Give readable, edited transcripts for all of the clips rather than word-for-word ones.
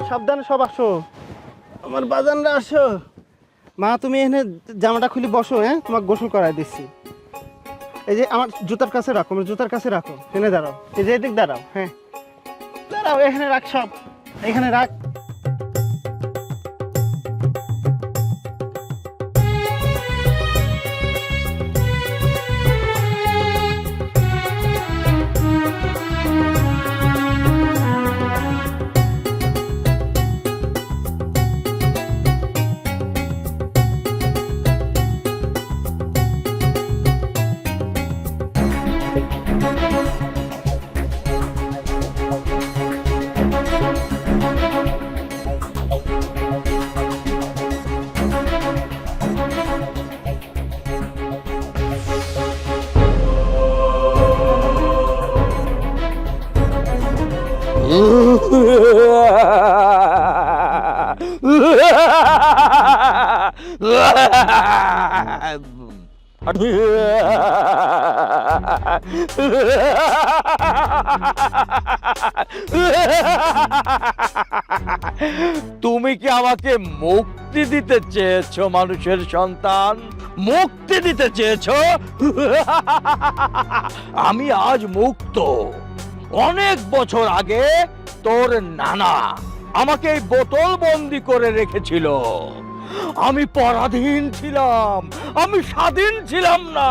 সাবধানে সব আসো, আমার বাজানরা আসো। মা তুমি এখানে জামাটা খুলে বসো, হ্যাঁ তোমাকে গোসল করাই দিচ্ছি। এই যে আমার জুতার কাছে রাখো, আমার জুতার কাছে রাখো, এখানে দাঁড়াও, এই যে এদিক দাঁড়াও, হ্যাঁ দাঁড়াও, এখানে রাখ সব, এখানে রাখ। তুমি কি আমাকে মুক্তি দিতে চেয়েছো মানুষের সন্তান? মুক্তি দিতে চেয়েছো? আমি আজ মুক্ত। অনেক বছর আগে তোর নানা আমাকে এই বোতল বন্দি করে রেখেছিল। আমি পরাধীন ছিলাম, আমি স্বাধীন ছিলাম না।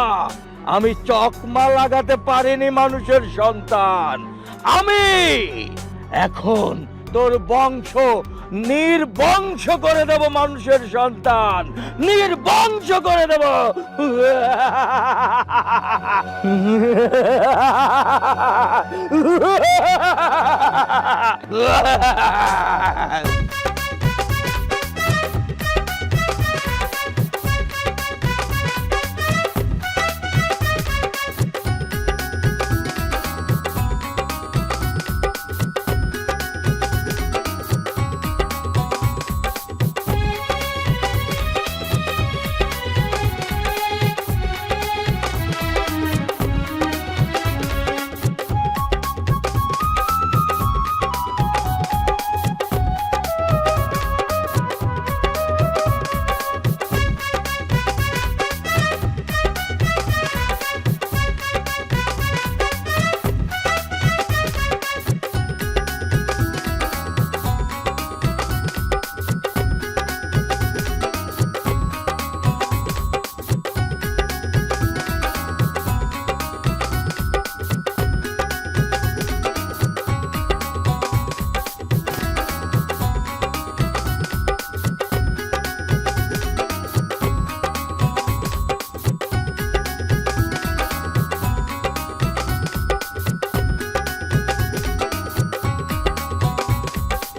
আমি চকমা লাগাতে পারিনি মানুষের সন্তান। আমি এখন তোর বংশ নির্বংশ করে দেব মানুষের সন্তান, নির্বংশ করে দেব।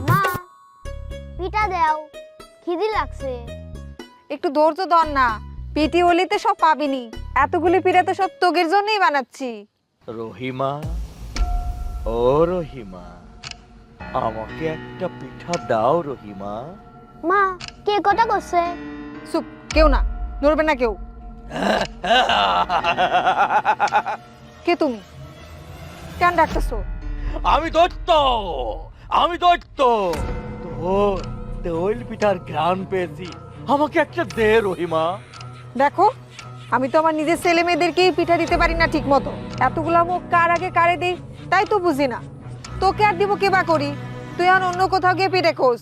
মা পিঠা দাও, খিদে লাগছে। একটু ধৈর্য ধর না, পিঠি হলিতে সব পাবিনি। এতগুলি পিঠা তো সব তোগের জন্যই বানাচ্ছি। রহিমা, ও রহিমা, আমাকে একটা পিঠা দাও রহিমা। মা কে কথা করছে? চুপ, কেউ না, নড়বে না কেউ। কে তুমি? কেন ডাকতেছো? আমি দৈত্য, আমি দৈত্য। তোর দইল পিঠার ঘ্রাণ পেয়েছি, আমাকে একটা দে রহিমা। দেখো, আমি তো আমার নিজের ছেলে মেয়েদেরকেই পিঠা দিতে পারি না ঠিক মতো। এতগুলা মুখ কার আগে কারে দেই তাই তো বুঝি না। তোকে আর দিব কে বা করি? তুই আর অন্য কোথাও গিয়ে পিঠে খোঁজ।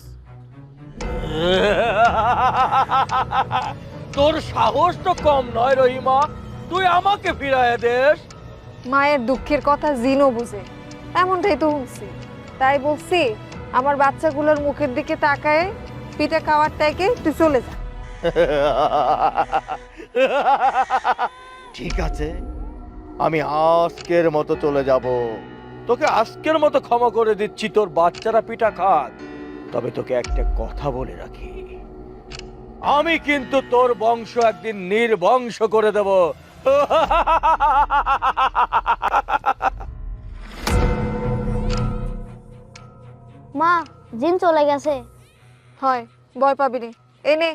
তোর সাহস তো কম নয় রহিমা, তুই আমাকে ফিরায় দেস। মায়ের দুঃখের কথা জিনও বুঝে, এমনটাই তো শুনছি। তাই বলছি, আমার বাচ্চাগুলোর মুখের দিকে তাকায় পিঠা খাওয়ার থেকে তুই চলে যা। ঠিক আছে, আমি আজকের মতো চলে যাব। তোকে আজকের মতো ক্ষমা করে দিচ্ছি, তোর বাচ্চারা পিঠা খাক। তবে তোকে একটা কথা বলে রাখি, আমি কিন্তু তোর বংশ একদিন নির্বংশ করে দেব। মা জিন চলে গেছে। হয়, ভয় পাবি নি। এই নে,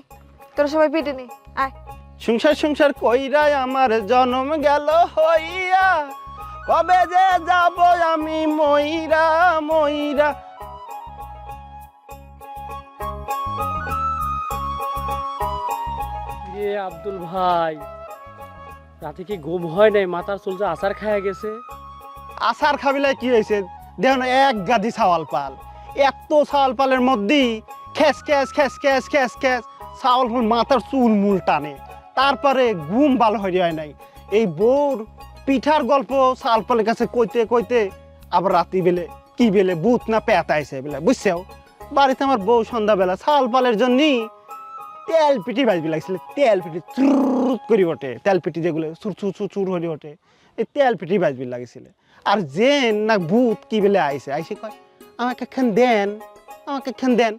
তোরা সবাই পিঠে নে, আয়। সংসার সংসার কইরা আমার জন্ম গেল হইয়া, কবে যে যাব আমি মইরা মইরা। আব্দুল ভাই, রাতে কি ঘুম হয় নাই? মাথার চুল যে আচার খায়া গেছে। আসার খাবিলায় কি হয়েছে দেখুন, এক গাদি ছাওয়াল পাল, এত ছাওয়াল পালের মধ্যেই খেস খেস খেস খেস খেস খেস ছাওয়াল পাল মাথার চুল মূল টানে, তারপরে ঘুম ভালো হয় নাই। এই বউর পিঠার গল্প ছাওয়াল পালের কাছে কইতে কইতে আবার রাতি বেলে কি বেলে ভূত না পেতা আইছে বেলে, বুঝছো? বাড়িতে আমার বউ সন্ধ্যাবেলা ছাওয়াল পালের জন্যই তেল পিঠি বাজবি লাগছিল, তেল পিঠি চুর করি ওঠে, তেল পিঠি যেগুলো চুর চুর চুর চুর হয়ে ওঠে, এই তেল পিঠি বাজবি লাগিছিল। আর যে না ভূত কি বেলে আইছে আইসে কয় আমাকে খান দেন, আমাকে খান দেন।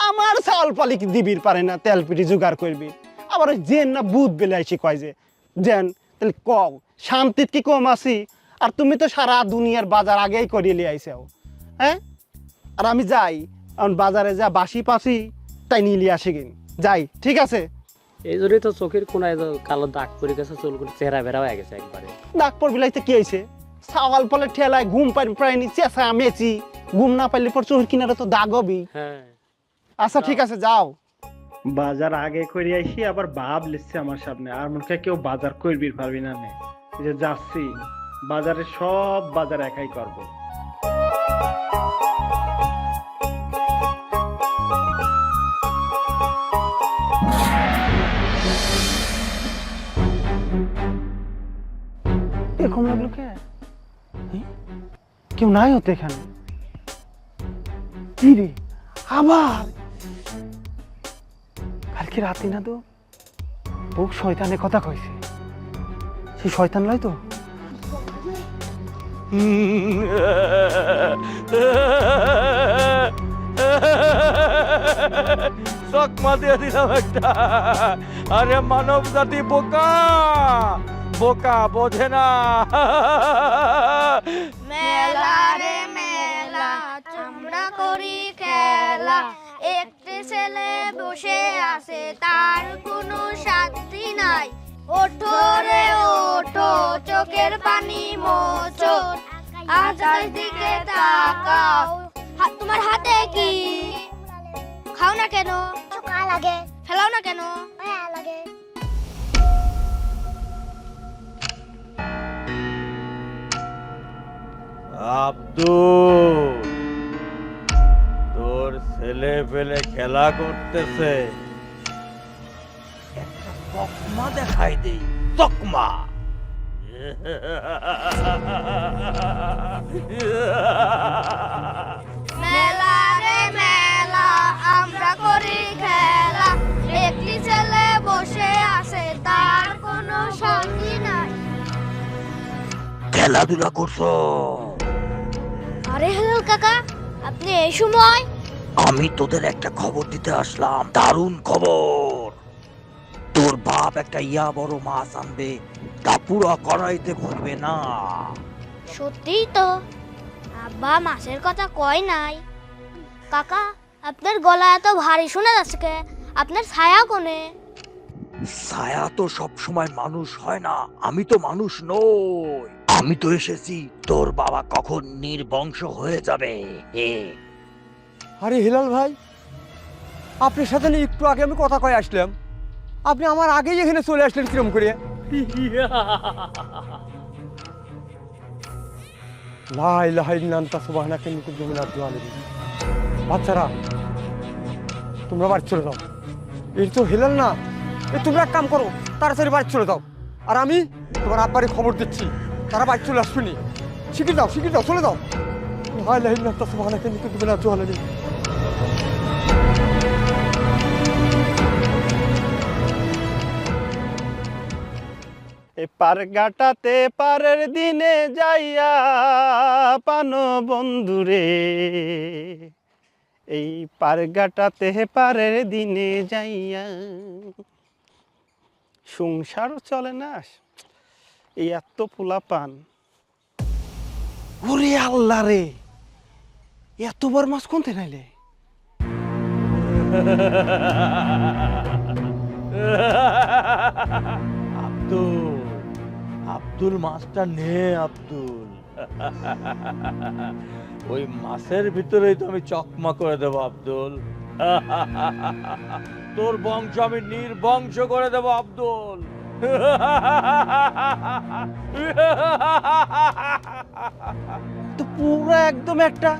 আমার চাউল পালি কি দিবির পারে না, তেল পিঠি জোগাড় করবি। আবার ওই যে না ভূত বেলে আইসে কয় যে দেন, তাহলে কও শান্তিত কি কম আছি? আর তুমি তো সারা দুনিয়ার বাজার আগেই করিয়ে লিয়ে আইসাও, হ্যাঁ? আর আমি যাই এখন বাজারে যা বাসি পাসি তাই নিয়ে লিয়ে আসি কিন যাই, ঠিক আছে? এই জন্যই তো চোখের কোনায় যে কালো দাগ পড়ে গেছে, চুলগুলো চেহারা বেড়া হয়ে গেছে একবারে। ডাক পর বিলাইতে কি হয়েছে? ছাওয়াল পালে ঠেলায় ঘুম পাইনি চেঁচা মেচি, ঘুম না পাইলে পর চোখের কিনারে তো দাগ হবি। হ্যাঁ, আচ্ছা ঠিক আছে যাও। বাজার আগে করে আইসি আবার ভাব লিখছে আমার সামনে, আর মনে হয় কেউ বাজার করবি পারবি না নে। এই যে যাচ্ছি বাজারে, সব বাজার একাই করবো। এরকম লাগলো কে? কেউ নাই হতো এখানে? কি রে আবার? কালকে রাতে না তো বউ শয়তানের কথা কইছে, সেই শয়তান লয় তো? চকমা দিয়ে দিলাম একটা। আরে মানব জাতি বোকা, বোকা বোঝে না। মেলা রে মেলা, আমরা করি খেলা, একটি ছেলে বসে আছে, তার কোনো শান্তি নাই। ওঠো রে ওঠো, চোখের পানি মোচো, আকাশ দিকে তাকাও। তোমার হাতে কি? খাও না কেন? লাগে। ফেলাও না কেন? লাগে। আব্দুল, তোর ছেলে পেলে খেলা করতেছে, একটা তকমা দেখাই দেই, তকমা। মেলা রে মেলা, আমরা করি খেলা, একটি ছেলে বসে আছে, তার কোনো শান্তি নাই। খেলাধুলা করছো? আরে হেলাল কাকা, আপনি এই সময়? আমি তোদের একটা খবর দিতে আসলাম, দারুণ খবর। তোর বাপ একটা ইয়া বড় মাছ আনবে, তা পুরো কড়াইতে ভরবে না। সত্যিই তো, আব্বা মাছের কথা কয় নাই। কাকা, আপনার গলা এত ভারী শোনা যাচ্ছে কে? আপনার ছায়া কোনে? ছায়া তো সব সময় মানুষ হয় না, আমি তো মানুষ নই। আমি তো এসেছি তোর বাবা কখন নির্বংশ হয়ে যাবে। আরে হিলাল ভাই, আপনার সাথে না একটু আগে আমি কথা কয়ে আসলাম, আপনি আমার আগেই এখানে চলে আসলেন কিরম করে? লা ইলাহা ইল্লা আনতা সুবহানাকা ইন্নী কুনতু মিনাজ জালিমিন। বাচ্চারা, তোমরা বাড়ি চলে যাও। এই তো হিলাল না, এই তোমরা এক কাম করো, তাড়াতাড়ি বাড়ি চলে যাও। আর আমি তোমার আব্বারে খবর দিচ্ছি, তারা বাড়ি চলে আসবেনি। শিখিয়ে দাও, শিখিয়ে দাও, চলে যাও। লা ইলাহা ইল্লা আনতা সুবহানাকা ইন্নী কুনতু মিনাজ জালিমিন। এ পার গাটাতে পারের দিনে যাইয়া পানো বন্ধুরে, এই পার গাটাতে পারের দিনে যাইয়া। সংসারও চলে না, এই এত পোলা পান। ওরে আল্লাহ রে, এত বড় মাছ কোনতে নাইলে? আব্দুল, আব্দুল মাছটা নে আব্দুল। ওই মাছের ভিতরেই তো আমি চকমা করে দেবো আব্দুল। তোর বংশ আমি নির্বংশ করে দেব আব্দুল। তো পুরো একদম একটা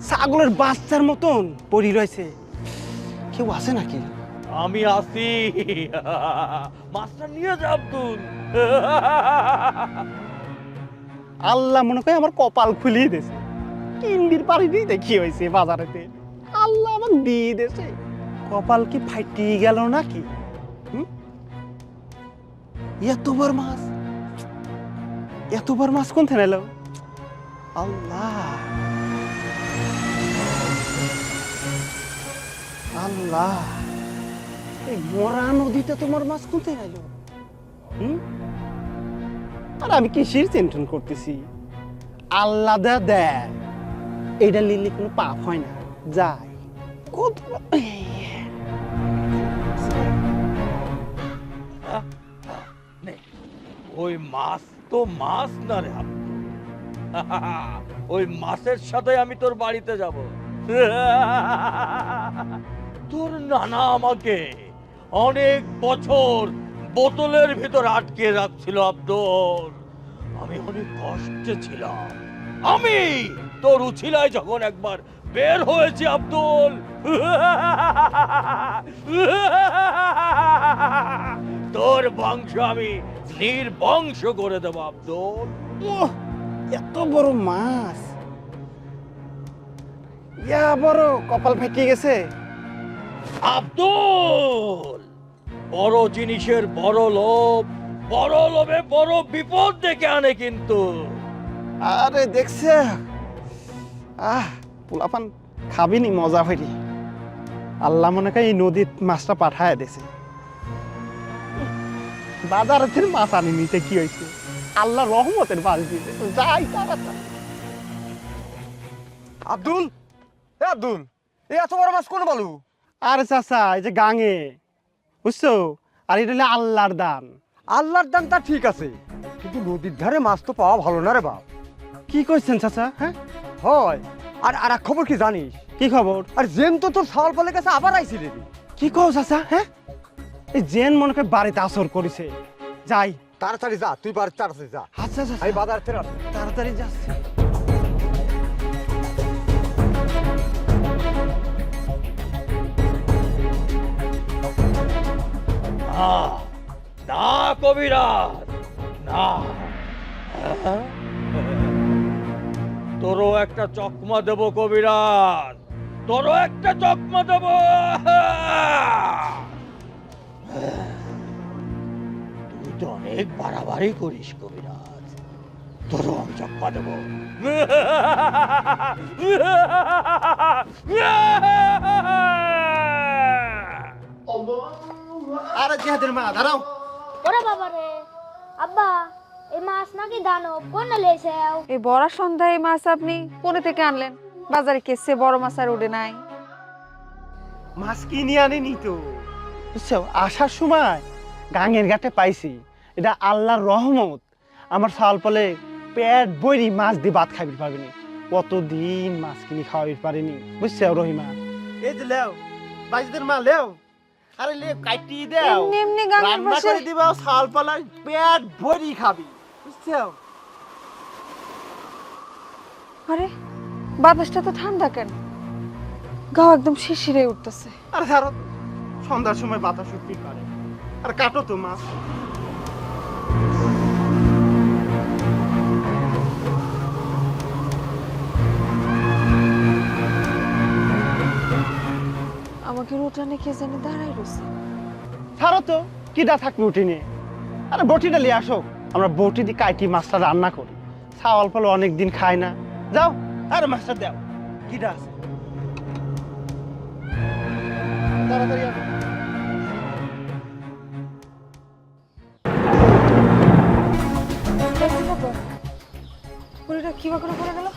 ছাগলের বাচ্চার মতন পড়ি রয়েছে। কেউ আছে নাকি? আমি আসি। মাছটা নিয়ে যা আব্দুল। আল্লাহ মনে করে আমার কপাল খুলিয়ে দিয়েছে। কিনবির পারিনি দেখি হয়েছে বাজারেতে, আল্লাহ আমার দিয়ে দিয়েছে। কপাল কি ফাটিয়ে গেল নাকি? এতবার মাছ, এতবার মাছ কোন থেকে এলো? আল্লাহ আল্লাহ, এই মরা নদীতে তোমার মাছ কোন থেকে এলো? আর আমি কিসের টেনশন করতেছি? আল্লাহ দেয়, এটা লিখলে কোনো পাপ হয় না। যাই কত ওই মাছ তো মাছ না রে আব্দুল। ওই মাছের সাথে আমি তোর বাড়িতে যাব। তোর নানা আমাকে অনেক বছর বোতলের ভিতর আটকে রাখছিল আব্দুল। আমি অনেক কষ্টে ছিলাম। আমি তোর উছিলায় যখন একবার বের হয়েছি আব্দুল, তোর বংশ আমি নির্বংশ করে দেব আব্দুল। ওহ, এত বড় মাছ, ইয়া বড় কপাল ফেটে গেছে আব্দুল। বড় জিনিসের বড় লোভ, বড় লোভে বড় বিপদ ডেকে আনে কিন্তু। আরে দেখছে, পোলাপান খাবিনি মজা হইনি। আল্লাহ মনে করে এই নদীর মাছটা পাঠায় দিয়েছে। বাজারের মাছ আনি নিতে কি হয়েছে? আল্লাহ রহমতের মাছ দিয়েছে। যাই তাড়াতাড়ি। আব্দুল, এ আব্দুল, এই এত বড় মাছ কোন বালু? আরে চাচা, এই যে গাঙে, বুঝছো? আর এটা হলে আল্লাহর দান। আল্লাহর দান তা ঠিক আছে, কিন্তু নদীর ধারে মাছ তো পাওয়া ভালো না রে বাপ। কি কইছেন চাচা? হ্যাঁ, হয়। আর আর এক খবর কি জানিস? কি খবর? আর জেন তো তোর সাওয়াল পালের কাছে আবার আইছিল রে। কি কও চাচা? হ্যাঁ, এই জেন মনে করে বাড়িতে আসর করেছে। যাই তাড়াতাড়ি যা, তুই বাড়ি তাড়াতাড়ি যা। আচ্ছা চাচা, আমি বাজার থেকে আসছি। তাড়াতাড়ি যাচ্ছি। না না কবিরাজ, না। তোরও একটা চকমা দেব কবিরাজ, তোরও একটা চকমা দেব। তুই তো অনেক বাড়াবাড়ি করিস কবিরাজ, তোরও আমি চকমা দেব। আরে জিহাদের মা, দাঁড়াও। ওরে বাবা রে, আব্বা এই মাছ নাকি দানব, কোন লেছে? এই বড় সন্ধ্যায় এই মাছ আপনি কোনে থেকে আনলেন? বাজারে কেসে বড় মাছ আর উঠে নাই। মাছ কিনে আনিনি তো, বুঝছো? আসার সময় গাঙের ঘাটে পাইছি। এটা আল্লাহর রহমত। আমার সাল পলে পেট বইরি মাছ দিয়ে ভাত খাইতে পারবিনি। কতদিন মাছ কিনে খাওয়াইতে পারিনি, বুঝছো রহিমা? এই যে লেও, বাইজদের মা লেও। আরে লে, কাটি দাও, এমনি এমনি গাঙের রান্না পাশে করে দিবা, সাল পলাই পেট ভরি খাবি, বুঝছো? আরে বাতাসটা তো ঠান্ডা কেন? গাও একদম শিরশিরে উঠতেছে। আর ধরো সন্ধ্যার সময় বাতাস উঠতে পারে। আর কাটো তো মাছ। আমাকে রোটানে কে জানি দাঁড়াই রয়েছে। ছাড়ো তো, কিডা থাকবে উঠি নিয়ে। আরে বটিটা নিয়ে আসো, আমরা বটি দিয়ে কাইটি মাছটা রান্না করি। ছাওয়াল ফল অনেকদিন খাই না। যাও, আরে মাছটা দাও, কিডা আছে। তাড়াতাড়ি আসো। পুরিটা কিবা করে পড়ে গেল।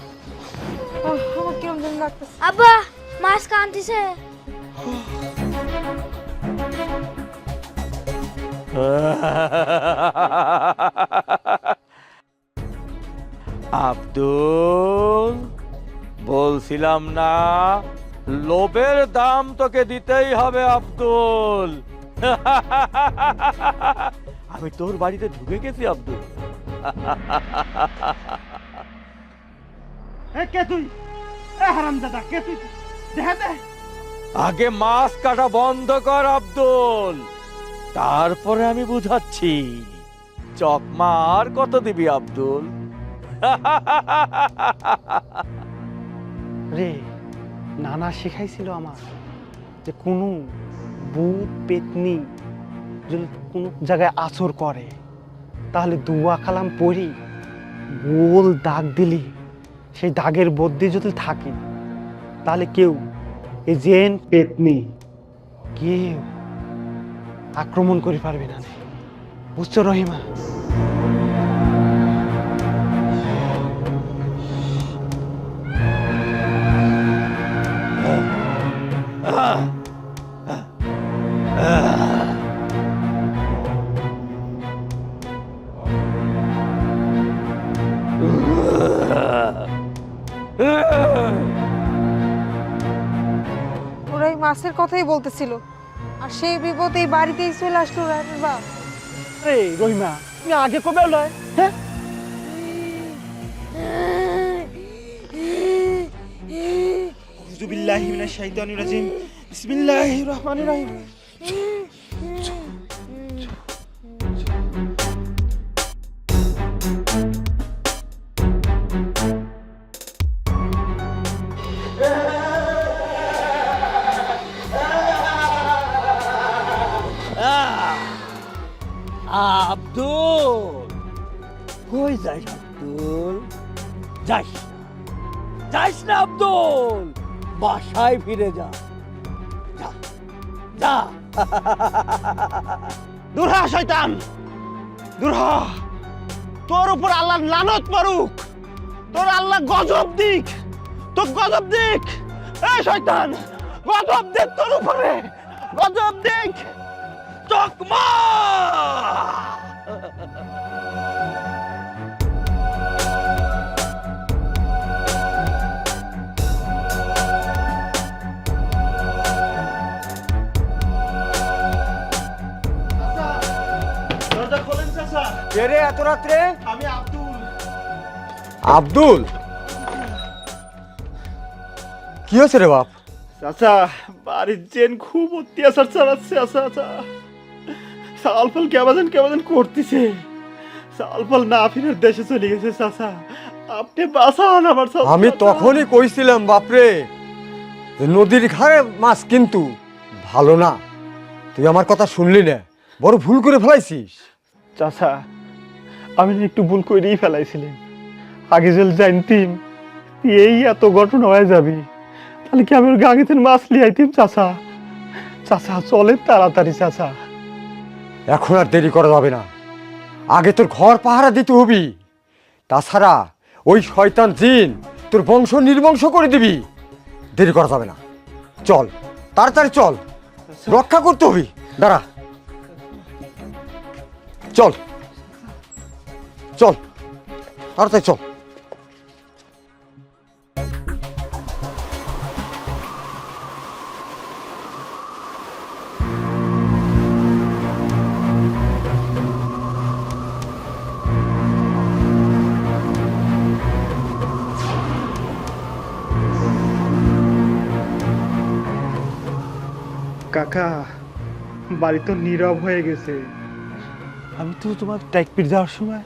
আমার কিরম দিন লাগতেছে। আব্বা মাছ কান্তিছে। আব্দুল, বলছিলাম না লোভের দাম তোকে দিতেই হবে আব্দুল। আমি তোর বাড়িতে ঢুকে গেছি আব্দুল। কে তুই? হারামজাদা, কে তুই? দেখা দে। আগে মাছ কাটা বন্ধ কর আব্দুল, তারপরে আমি বুঝাচ্ছি। চকমা আর কত দিবি আব্দুল? রে, নানা শিখাইছিল আমার যে কোনো ভূত পেতনি যদি কোনো জায়গায় আচর করে তাহলে দুয়া কালাম পড়ি গোল দাগ দিলি সেই দাগের বদ্যি যদি থাকে তাহলে কেউ এই জেন পেতনি কেউ আক্রমণ করে পারবে না। বুঝছো রহিমা? ওরা এই মাছের কথাই বলতেছিল, আর সেই বিপদ এই বাড়িতেই চলে আসলো রায়নের বাপ। রে রহিমা, তুমি আগে কবে লয়? হ্যাঁ, আউযু বিল্লাহি মিনাশ শাইতানির রাজিম, বিসমিল্লাহির রহমানির রহিম। আব্দুল, কই যাস আব্দুল? যাস যাস না আব্দুল, বাসায় ফিরে যা। যা যা। দূর হ শয়তান, দূর হ। তোর উপর আল্লাহ লানত মারুক, তোর আল্লাহ গজব দিক, তোর গজব দিক। এই শয়তান, গজব দিক তোর উপরে, গজব দিক। চকমা! দরজা খোলেন চাচা। কে রে এত রাত্রে? আমি আব্দুল। আব্দুল, কি হয়েছে রে বাপ? চাচা, বাড়ির জেন খুব অত্যাচার চালাচ্ছে। চাচা, সালফল কেমন করতেছে। সালফল না ফিরে দেশে চলে গেছে। চাচা, আপনি বাঁচান আমার চাচা। আমি তখনই কইছিলাম বাপরে, যে নদীর ঘাড়ে মাছ কিন্তু ভালো না। তুই আমার কথা শুনলি না, বড় ভুল করে ফেলাইছিস। চাচা, আমি একটু ভুল করেই ফেলাইছিলেন। আগে যদি জানতিম এই এত ঘটনা হয়ে যাবে তাহলে কি আমি ওর গাঙিতে মাছ লিয়ে আইতিম। চাচা, চাচা চলে তাড়াতাড়ি। চাচা, এখন আর দেরি করা যাবে না, আগে তোর ঘর পাহারা দিতে হবি। তাছাড়া ওই শয়তান জিন তোর বংশ নির্বংশ করে দিবি। দেরি করা যাবে না, চল তাড়াতাড়ি চল, রক্ষা করতে হবি। দাঁড়া, চল চল তাড়াতাড়ি চল। কাকা, বাড়ি তো নীরব হয়ে গেছে। আমি তো তোমার ট্যাকপিট যাওয়ার সময়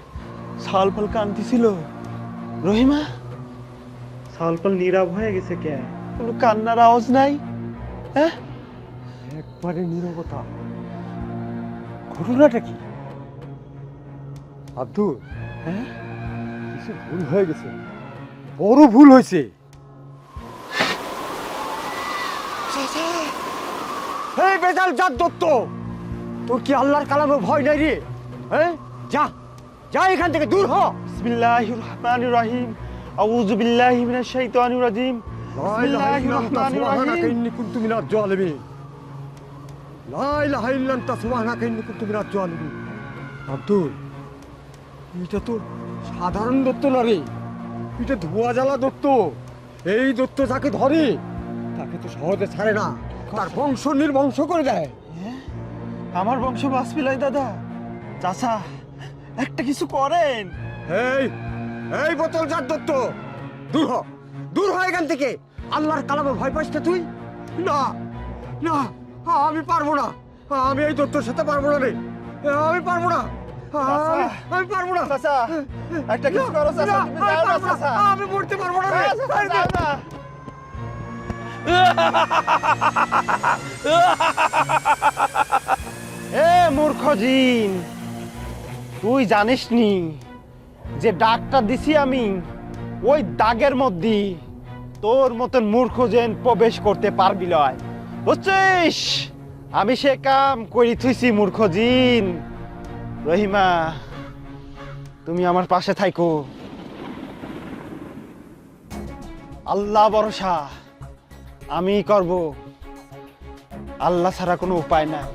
সাল ফল কান্দিছিল। রহিমা, সাল ফল নীরব হয়ে গেছে কে? কোনো কান্নার আওয়াজ নাই। হ্যাঁ, একবারে নীরবতা। ঘটনাটা কি আব্দুল? হ্যাঁ, কিছু ভুল হয়ে গেছে, বড় ভুল হয়েছে। এই বেজাল জাত দত্ত, তোর কি আল্লাহর কালামে ভয় নাই রে? হ্যাঁ, যা যা এখান থেকে দূর হ। বিসমিল্লাহির রহমানির রহিম, আউযু বিল্লাহি মিনাশ শাইতানির রাজিম, বিসমিল্লাহির রহমানির রহিম। ইন্নী কুনতু মিনাজ জালিমিন। লা ইলাহা ইল্লা আনতা সুবহানাকা ইন্নী কুনতু মিনাজ জালিমিন। আব্দুল, এটা তো সাধারণ দত্ত না রে, এটা ধোয়া জ্বালা দত্ত। এই দত্ত যাকে ধরে তাকে তোকে তো সহজে ছাড়ে না, তার বংশ নির্বংশ করে দেয়। আমার বংশ বাঁচবিলাই দাদা। চাচা একটা কিছু করেন। এই এই বোতল যার দত্ত, দূর হ, দূর হ এখান থেকে। আল্লাহর কালামে ভয় পাস না তুই? না না, আমি পারবো না, আমি এই দত্তর সাথে পারবো না রে, আমি পারবো না, আমি পারবো না। চাচা একটা কিছু করো চাচা, না, তুমি যাও না চাচা। আমি মরতে পারবো না রে। চাচা, যাও না। এ মূর্খ জিন, তুই জানিস নি যে ডাকটা দিছি আমি ওই দাগের মধ্যে তোর মতন মূর্খ জিন প্রবেশ করতে পারবি লয়, বুঝছিস? আমি সে কাম করি থুইছি মূর্খ জিন। রহিমা, তুমি আমার পাশে থাইকো। আল্লাহ ভরসা, আমি করব, আল্লাহ ছাড়া কোনো উপায় নাই।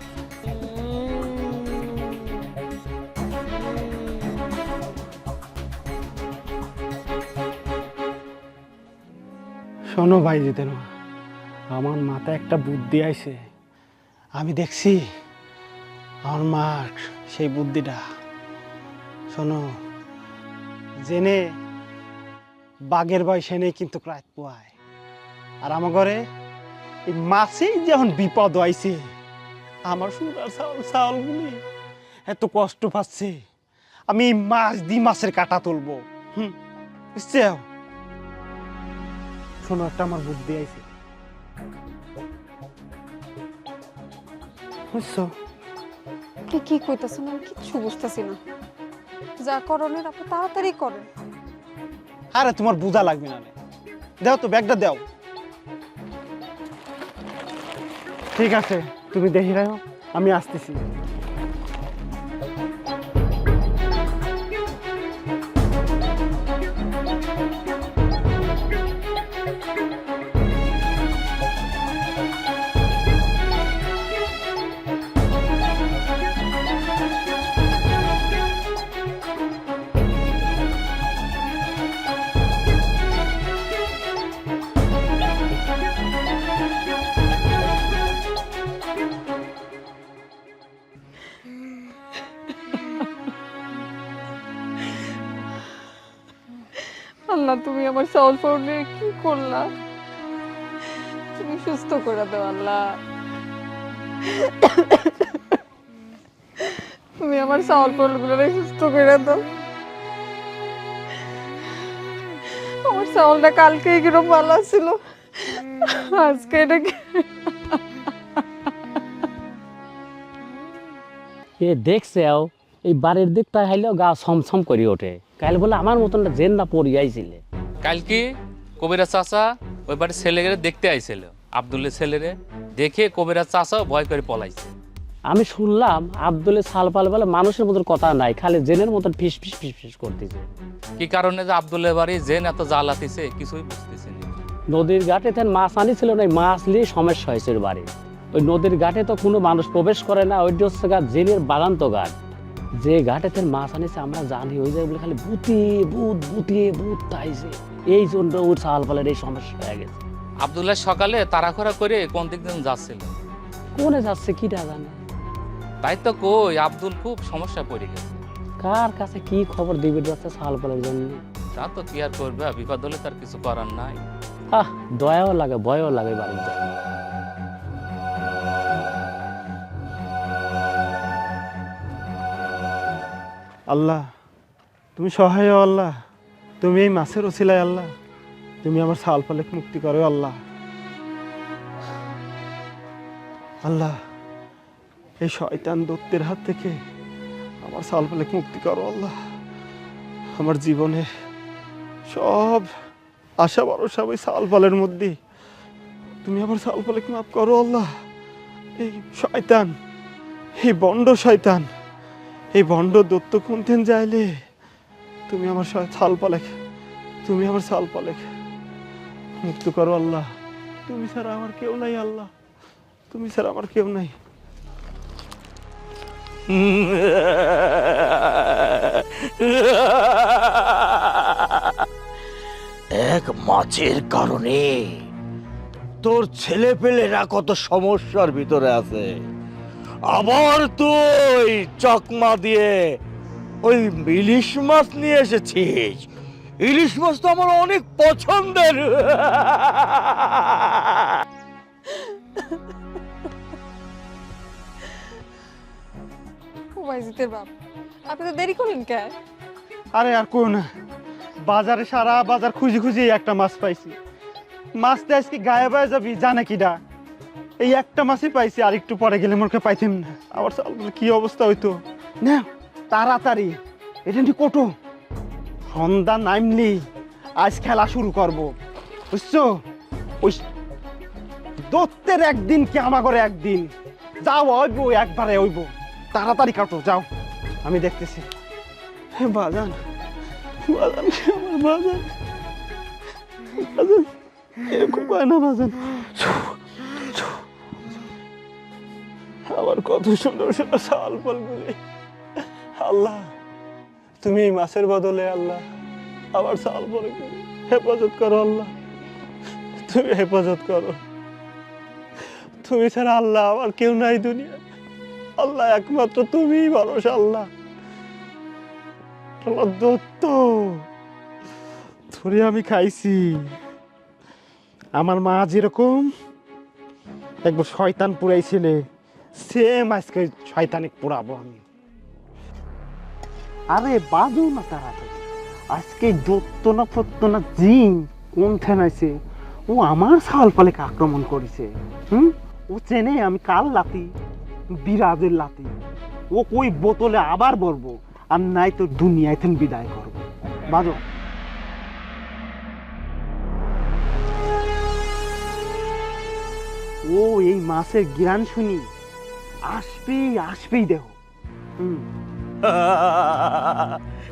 শোনো ভাই জিতেন, আমার মাথায় একটা বুদ্ধি আইছে। আমি দেখছি আমার মার সেই বুদ্ধিটা। শোনো, জেনে বাঘের ভয় সেনে কিন্তু রাত পোয়ায়। আর আমার ঘরে এই মাছেই যখন বিপদ হয়েছে, আমার সুরার চাউলগুলি এত কষ্ট পাচ্ছে, আমি এই মাছ দি মাছের কাটা তুলবো। বুঝছে? শোনো, একটা আমার বুদ্ধি আইছে, বুঝছো? আপনি কি কইতাছেন? আমি কিচ্ছু বুঝতেছি না। যা করণের আপনি তাড়াতাড়ি করেন। আরে তোমার বোঝা লাগবে না, দাও তো ব্যাগটা দাও। ঠিক আছে, তুমি দেখি রাখো, আমি আসতেছি। আল্লাহ, তুমি আমার চাউল পড়লে কি করলা? তুমি সুস্থ করে দাও আল্লাহ। তুমি আমার চাউল পড়গুলো সুস্থ করে দাও। আমার চাউলটা কালকে কিরকম ভালো ছিল, আজকে এটা এ দেখছে এই বাড়ির দিকটা হাইলেও গা ছমছম করে ওঠে। কাল বলে আমার মতন জেন না পড়িয়াইছিলে। কালকে কবিরা চাচা ওই বাড়ির ছেলেকে দেখতে আইছিল, আব্দুলের ছেলেরে দেখে কবিরা চাচাও ভয় করে পলাইছে। আমি শুনলাম আব্দুলের সালপাল বলে মানুষের মতন কথা নাই, খালি জেনের মতন ফিস ফিস ফিস ফিস করতেছে। কি কারণে যে আব্দুলের বাড়ি জেন এত জ্বালাতিছে কিছুই বুঝতেছে না। নদীর ঘাটে তেন মাছ আনিছিল না, মাছ নিয়ে সমস্যা হয়েছে ওর বাড়ি। ওই নদীর ঘাটে তো কোনো মানুষ প্রবেশ করে না, ওইটা হচ্ছে জেনের বাগান্ত ঘাট। যে ঘাটে তেন মাছ আনিছে আমরা জানি, ওই জায়গায় বলে খালি ভূত তাইছে। এই জন্য ওর সালপালের এই সমস্যা হয়ে গেছে। আব্দুল্লাহ সকালে তাড়াখড়া করে কোন দিক দিয়ে যাচ্ছিল, কোনে যাচ্ছে কিটা জানে। তাই তো কই আব্দুল খুব সমস্যা পড়ে গেছে। কার কাছে কি খবর দিবে যাচ্ছে সালপালের জন্য? তা তো কি আর করবে, বিপদ হলে তার কিছু করার নাই। দয়াও লাগে ভয়ও লাগে বাড়ির জন্য। আল্লাহ, তুমি সহায় আল্লাহ, তুমি এই মাছের ওসিলায় আল্লাহ, তুমি আমার সাল পালেক মুক্তি করো আল্লাহ। আল্লাহ, এই শয়তান দত্তের হাত থেকে আমার সাল পালেক মুক্তি করো আল্লাহ। আমার জীবনের সব আশা ভরসা ওই সাল পালের মধ্যে, তুমি আমার সাল পালেক মাফ করো আল্লাহ। এই শয়তান, এই বন্ড শয়তান, এই ভণ্ড দত্ত কোনতেন যাইলে, তুমি আমার ছাল পালেক, তুমি আমার ছাল পালেক মুক্ত করো আল্লাহ। তুমি ছাড়া আমার কেউ নাই আল্লাহ, তুমি ছাড়া আমার কেউ নাই। এক মাছের কারণে তোর ছেলে পেলেরা কত সমস্যার ভিতরে আছে, আবার তুই চকমা দিয়ে ওই ইলিশ মাছ নিয়ে এসেছিস। ইলিশ মাছ তো আমার অনেক পছন্দের। ওবাইজিতের বাপ, আপনি তো দেরি করলেন কে? আরে আর কোন না, বাজারে সারা বাজার খুঁজি খুঁজি একটা মাছ পাইছি। মাছটা আজকে গায়েব হয়ে যাবি জানে কিডা, এই একটা মাছই পাইছি, আর একটু পরে গেলে মোরকে পাইতাম না। আবার কি অবস্থা হইতো না, তাড়াতাড়ি এটা নিয়ে কোটো সন্ধ্যা নামলি আজ খেলা শুরু করব, বুঝছো? ওই দত্তের একদিন কি আমার ঘরে একদিন, যাও হইব একবারে হইব, তাড়াতাড়ি কাটো যাও, আমি দেখতেছি। বাজান বাজান আমার বাজান, বাজান এরকম কয় না বাজান। আবার কত সুন্দর সুন্দর শাল ফলগুলি, আল্লাহ তুমি এই মাছের বদলে আল্লাহ আবার শাল ফলগুলি হেফাজত করো, আল্লাহ তুমি হেফাজত করো। তুমি ছাড়া আল্লাহ আমার কেউ নাই দুনিয়া, আল্লাহ একমাত্র তুমিই ভরসা। আল্লাহ আমার দত্ত ধরে আমি খাইছি, আমার মা যেরকম একবার শয়তান পুরাইছিলে সেম আজকে শয়তানিক পুরাবো আমি। আরে বাজু না তাড়াতাড়ি, আজকে দত্ত না ফত্ত না জিন কোন ঠেনাইছে, ও আমার ছাল পালেকে আক্রমণ করেছে। ও চেনে আমি কাল লাতি, বিরাজের লাতি, ও কই বোতলে আবার বলবো, আর নাই তো দুনিয়ায় থেকে বিদায় করবো। বাজো ও এই মাছের জ্ঞান শুনি আসবেই আসবেই দেহ।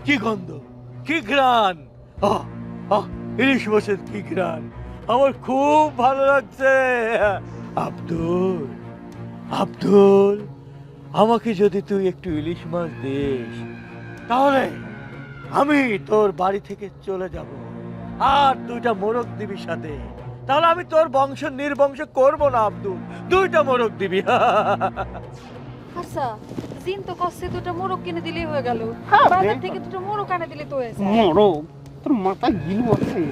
কি গন্ধ, কি ঘ্রাণ, ইলিশ মাছের কি ঘ্রাণ, আমার খুব ভালো লাগছে। আব্দুল, আব্দুল, আমাকে যদি তুই একটু ইলিশ মাছ দিস তাহলে আমি তোর বাড়ি থেকে চলে যাব, আর 2টা মোরগ দিবি সাথে, তাহলে আমি তোর বংশ নির্বংশ করব না আব্দুল, 2টা মোরগ দিবি। আচ্ছা, জিন তো কষ্টে দুটো মোরগ কিনে দিলেই হয়ে গেল, হ্যাঁ, বাজার থেকে দুটো মোরগ আনে দিলে তো হয়েছে। মরক তোর মাথায় গিলু আছে,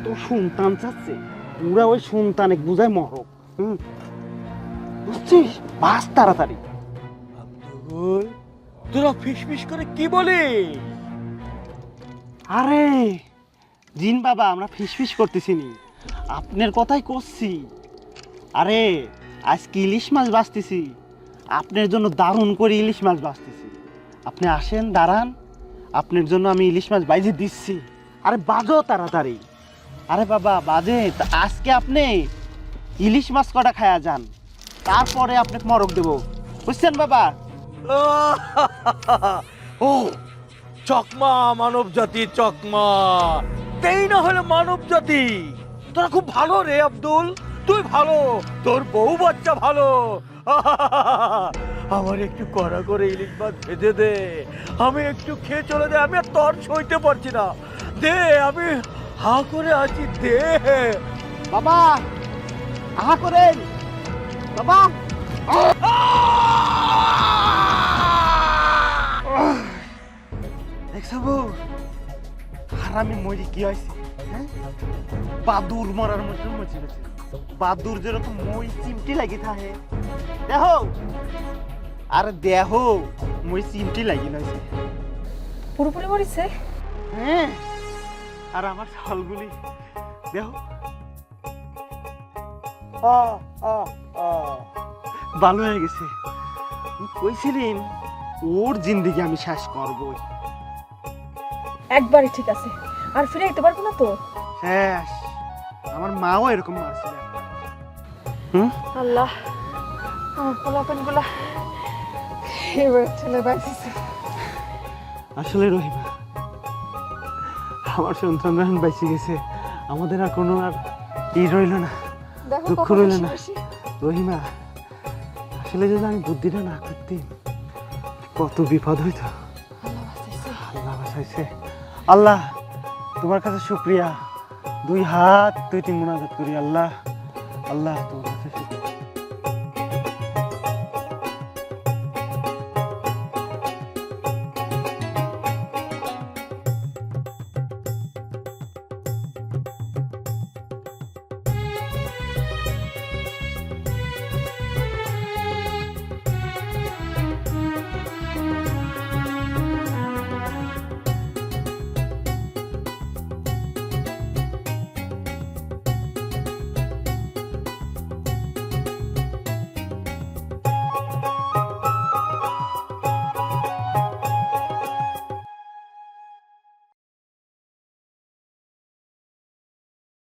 তোর সন্তান চাচ্ছে, পুরা ওই সন্তানে বুঝায় মরক। বুঝছিস, বাস তাড়াতাড়ি। আব্দুল, তোরা ফিসফিস করে কি বলিস? আরে জিন বাবা, আমরা ফিসফিস করতেছি নি, আপনার কথাই করছি। আরে আজকে ইলিশ মাছ বাঁচতেছি, আপনার জন্য দারুণ করে ইলিশ মাছ বাঁচতেছি। আপনি আসেন, দাঁড়ান, আপনার জন্য আমি ইলিশ মাছ বাইজে দিচ্ছি। আরে বাজো তাড়াতাড়ি। আরে বাবা বাজে, আজকে আপনি ইলিশ মাছ কটা খায়া যান, তারপরে আপনাকে মরক দেবো, বুঝছেন বাবা? ও চকমা মানব জাতি, চকমা তেই না হলে মানব জাতি। তোরা খুব ভালো রে আব্দুল, তুই ভালো, তোর বউ বাচ্চা ভালো। আমার একটু কড়া করে ইলিশ মাছ ভেজে দে, আমি একটু খেয়ে চলে যাই, আমি আর তোর সইতে পারছি না, দে, আমি হা করে আছি, দে। বাবা আহা করেন বাবা। দেখছো বউ, আর আমি মরি কি হয়েছে, হ্যাঁ? বাদুর মরার মতো মরে গেছে, বাদুর যেরকম মই চিমটি লাগি থাকে দেখো, আরে দেখো মই চিমটি লাগি লাগছে, পুরোপুরি মরিছে? হ্যাঁ, আর আমার ছালগুলি দেখো ভালো হয়ে গেছে। কইছিলেন ওর জিন্দেগি আমি শেষ করবো, একবারই ঠিক আছে, আর ফিরে যেতে পারবো না তো। শেষ। আমার মাও এরকম মারছিল। আল্লাহ, আমার পোলাপেন গুলা এবার ছেলে বাঁচিয়েছে। আসলে রহিমা, আমার সন্তানরা বেঁচে গেছে, আমাদের আর কোনো আর রইল না, দেখো দুঃখ কখন রইল হাসি না। হাসি। রহিমা, আসলে যদি আমি বুদ্ধিটা না করতাম কত বিপদ হইতো। আল্লাহ বাঁচাইছে। আল্লাহ বাঁচাইছে। আল্লাহ তোমার কাছে শুক্রিয়া, 2 হাত 2টি মুনাজাত করি। আল্লাহ আল্লাহ হাফেজ।